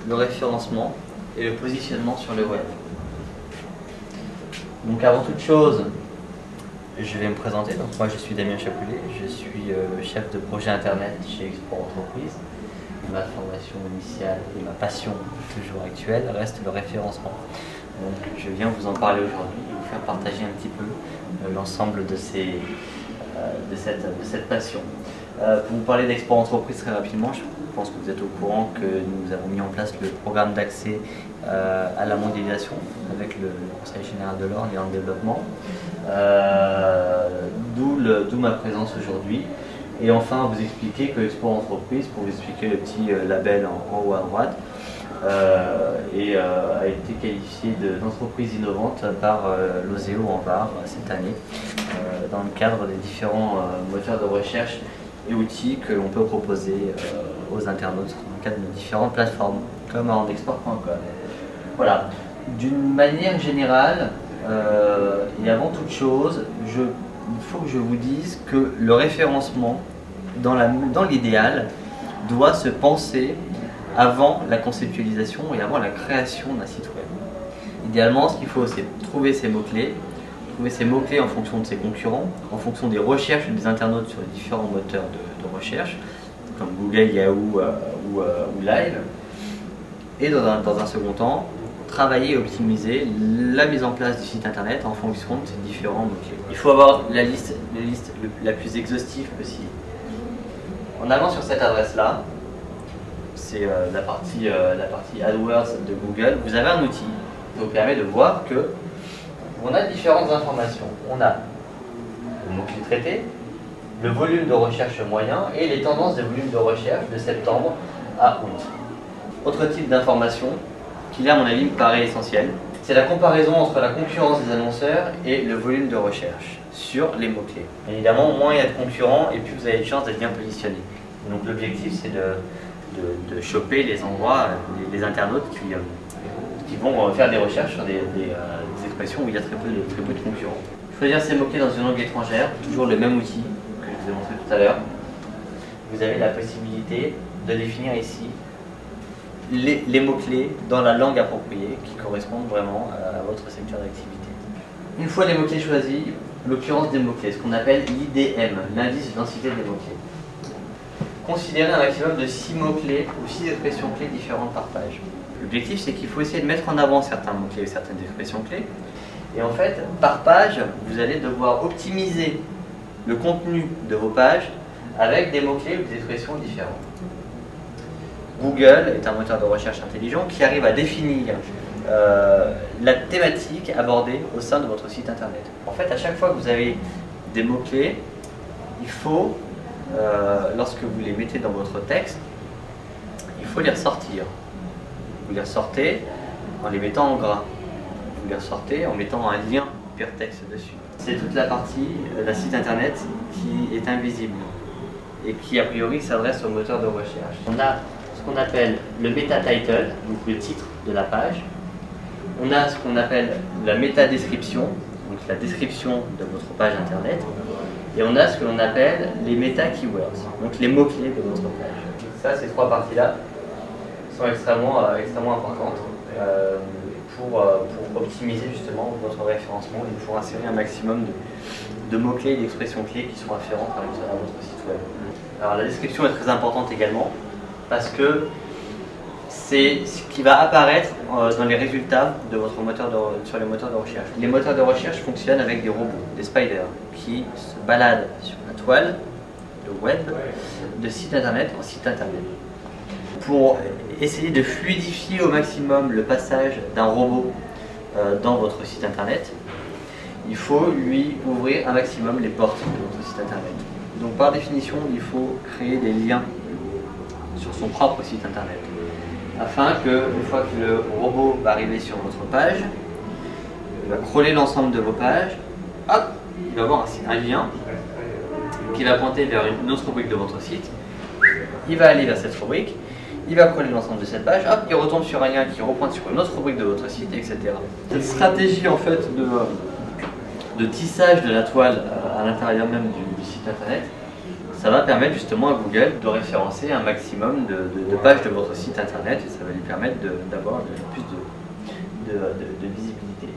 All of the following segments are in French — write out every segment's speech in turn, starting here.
le référencement et le positionnement sur le web. Donc avant toute chose, je vais me présenter. Donc moi je suis Damien Chapoulet, je suis chef de projet internet chez Export Entreprise. Ma formation initiale et ma passion toujours actuelle reste le référencement. Donc je viens vous en parler aujourd'hui et vous faire partager un petit peu l'ensemble de cette passion. Pour vous parler d'Export Entreprise très rapidement, je pense que vous êtes au courant que nous avons mis en place le programme d'accès à la mondialisation avec le Conseil général de l'Orne et en développement, d'où ma présence aujourd'hui. Et enfin, vous expliquer que Export Entreprise, pour vous expliquer le petit label en haut à droite, a été qualifié d'entreprise innovante par l'OSEO en Var cette année, dans le cadre des différents moteurs de recherche et outils que l'on peut proposer aux internautes dans le cadre de différentes plateformes, comme randexport.com. Voilà, d'une manière générale, et avant toute chose, il faut que je vous dise que le référencement, dans l'idéal, doit se penser avant la conceptualisation et avant la création d'un site web. Idéalement, ce qu'il faut, c'est trouver ces mots-clés, en fonction de ses concurrents, en fonction des recherches des internautes sur les différents moteurs de recherche, comme Google, Yahoo ou Live. Et dans un second temps, travailler et optimiser la mise en place du site internet en fonction de ces différents mots-clés. Il faut avoir la liste la plus exhaustive possible. En allant sur cette adresse-là, c'est la partie AdWords de Google, vous avez un outil qui vous permet de voir que on a différentes informations. On a le mot-clé traité, le volume de recherche moyen et les tendances des volumes de recherche de septembre à août. Autre type d'information qui, là, à mon avis, me paraît essentiel, c'est la comparaison entre la concurrence des annonceurs et le volume de recherche sur les mots-clés. Évidemment, moins il y a de concurrents et plus vous avez de chances d'être bien positionné. Donc l'objectif, c'est de choper les endroits, les internautes qui vont faire des recherches sur des expressions où il y a très peu de concurrents. Choisir ces mots-clés dans une langue étrangère, toujours le même outil que je vous ai montré tout à l'heure. Vous avez la possibilité de définir ici les mots-clés dans la langue appropriée qui correspondent vraiment à votre secteur d'activité. Une fois les mots-clés choisis, l'occurrence des mots-clés, ce qu'on appelle l'IDM, l'indice de densité des mots-clés. Considérez un maximum de 6 mots-clés ou 6 expressions clés différentes par page. L'objectif, c'est qu'il faut essayer de mettre en avant certains mots-clés ou certaines expressions clés. Et en fait, par page, vous allez devoir optimiser le contenu de vos pages avec des mots-clés ou des expressions différentes. Google est un moteur de recherche intelligent qui arrive à définir la thématique abordée au sein de votre site internet. En fait, à chaque fois que vous avez des mots-clés, il faut, lorsque vous les mettez dans votre texte, il faut les ressortir. Vous les ressortez en les mettant en gras. Vous les ressortez en mettant un lien hypertexte dessus. C'est toute la partie d'un site internet qui est invisible et qui a priori s'adresse au moteur de recherche. On a ce qu'on appelle le meta title, donc le titre de la page. On a ce qu'on appelle la méta description, donc la description de votre page internet. Et on a ce que l'on appelle les meta keywords, donc les mots-clés de votre page. Ça, ces trois parties-là sont extrêmement importantes pour optimiser justement votre référencement et pour insérer un maximum de mots-clés et d'expressions clés qui sont afférentes à votre site web. Alors la description est très importante également parce que c'est ce qui va apparaître dans les résultats de votre sur les moteurs de recherche. Les moteurs de recherche fonctionnent avec des robots, des spiders, qui se baladent sur la toile, le web, de site internet en site internet. Pour essayer de fluidifier au maximum le passage d'un robot dans votre site internet, il faut lui ouvrir un maximum les portes de votre site internet. Donc par définition, il faut créer des liens sur son propre site internet, afin que, une fois que le robot va arriver sur votre page, il va crawler l'ensemble de vos pages, hop, il va avoir un lien qui va pointer vers une autre rubrique de votre site, il va aller vers cette rubrique, il va crawler l'ensemble de cette page, hop, il retombe sur un lien qui repointe sur une autre rubrique de votre site, etc. Cette stratégie en fait de tissage de la toile à l'intérieur même du site internet ça va permettre justement à Google de référencer un maximum de pages de votre site internet et ça va lui permettre d'avoir plus de visibilité.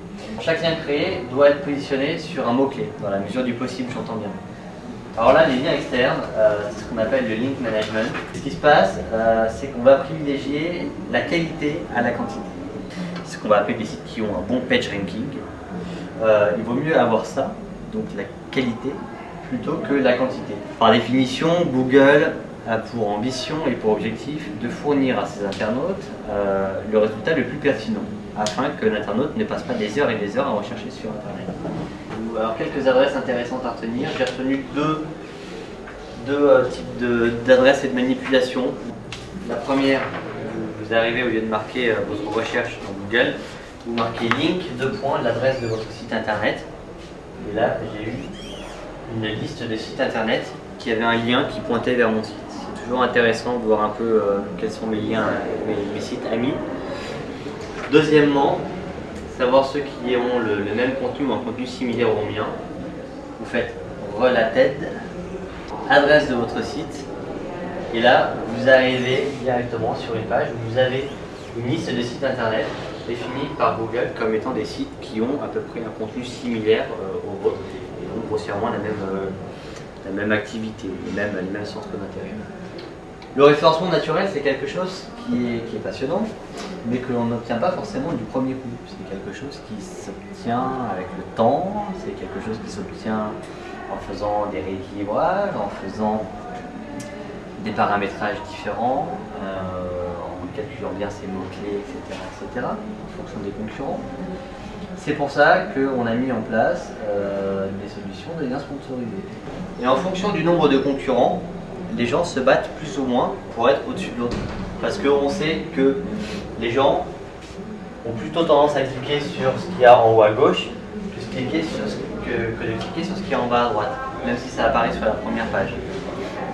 Chaque lien créé doit être positionné sur un mot-clé, dans la mesure du possible, j'entends bien. Alors là, les liens externes, c'est ce qu'on appelle le link management. Ce qui se passe, c'est qu'on va privilégier la qualité à la quantité. C'est ce qu'on va appeler des sites qui ont un bon page ranking. Il vaut mieux avoir ça, donc la qualité, plutôt que la quantité. Par définition, Google a pour ambition et pour objectif de fournir à ses internautes le résultat le plus pertinent, afin que l'internaute ne passe pas des heures et des heures à rechercher sur Internet. Alors, quelques adresses intéressantes à retenir. J'ai retenu deux types d'adresses et de manipulation. La première, vous arrivez au lieu de marquer votre recherche dans Google, vous marquez link, l'adresse de votre site internet. Et là, j'ai eu une liste de sites internet qui avait un lien qui pointait vers mon site. C'est toujours intéressant de voir un peu quels sont mes liens, mes sites amis. Deuxièmement, savoir ceux qui ont le même contenu ou un contenu similaire au mien. Vous faites related, adresse de votre site, et là vous arrivez directement sur une page où vous avez une liste de sites internet définis par Google comme étant des sites qui ont à peu près un contenu similaire au vôtre, et donc grossièrement la même activité, les mêmes centres d'intérêt. Le référencement naturel, c'est quelque chose qui est passionnant, mais que l'on n'obtient pas forcément du premier coup. C'est quelque chose qui s'obtient avec le temps, c'est quelque chose qui s'obtient en faisant des rééquilibrages, en faisant des paramétrages différents, en calculant bien ses mots-clés, etc., en fonction des concurrents. C'est pour ça qu'on a mis en place des solutions de liens sponsorisés. Et en fonction du nombre de concurrents, les gens se battent plus ou moins pour être au-dessus de l'autre. Parce qu'on sait que les gens ont plutôt tendance à cliquer sur ce qu'il y a en haut à gauche que de cliquer sur ce qu'il y a en bas à droite, même si ça apparaît sur la première page.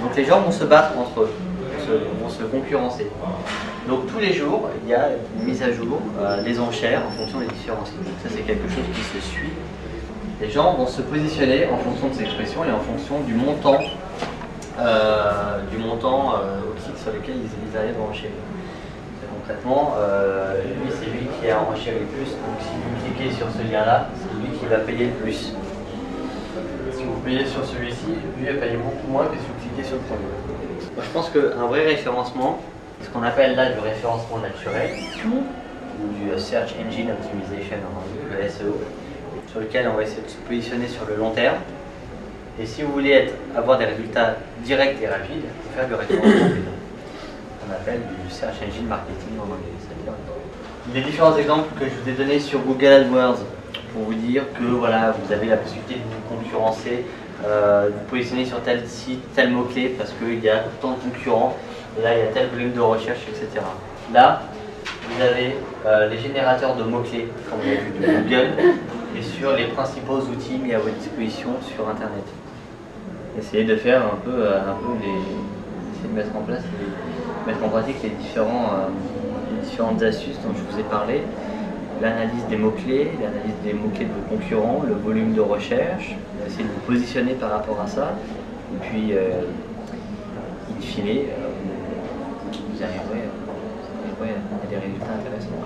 Donc les gens vont se battre entre eux, vont se concurrencer. Donc tous les jours, il y a une mise à jour des enchères en fonction des différents sites. Ça, c'est quelque chose qui se suit. Les gens vont se positionner en fonction de ces expressions et en fonction du montant au site sur lequel ils arrivent à enchérir. Concrètement, lui c'est lui qui a enchéri le plus, donc si vous cliquez sur ce lien-là, c'est lui qui va payer le plus. Si vous payez sur celui-ci, lui va payer beaucoup moins que si vous cliquez sur le premier. Moi, je pense qu'un vrai référencement, ce qu'on appelle là du référencement naturel, ou du Search Engine Optimization en anglais, le SEO, sur lequel on va essayer de se positionner sur le long terme. Et si vous voulez avoir des résultats directs et rapides, il faut faire du référencement payant. On appelle du Search Engine Marketing en anglais. Les différents exemples que je vous ai donnés sur Google AdWords pour vous dire que voilà, vous avez la possibilité de vous concurrencer, de vous positionner sur tel site, tel mot-clé parce qu'il y a tant de concurrents, et là il y a tel volume de recherche, etc. Là, vous avez les générateurs de mots-clés, comme on a vu de Google, et sur les principaux outils mis à votre disposition sur Internet. Essayez de faire un peu essayer de mettre en pratique les différentes astuces dont je vous ai parlé. L'analyse des mots-clés, l'analyse des mots-clés de vos concurrents, le volume de recherche, essayer de vous positionner par rapport à ça, et puis in fine, vous arriverez à des résultats intéressants.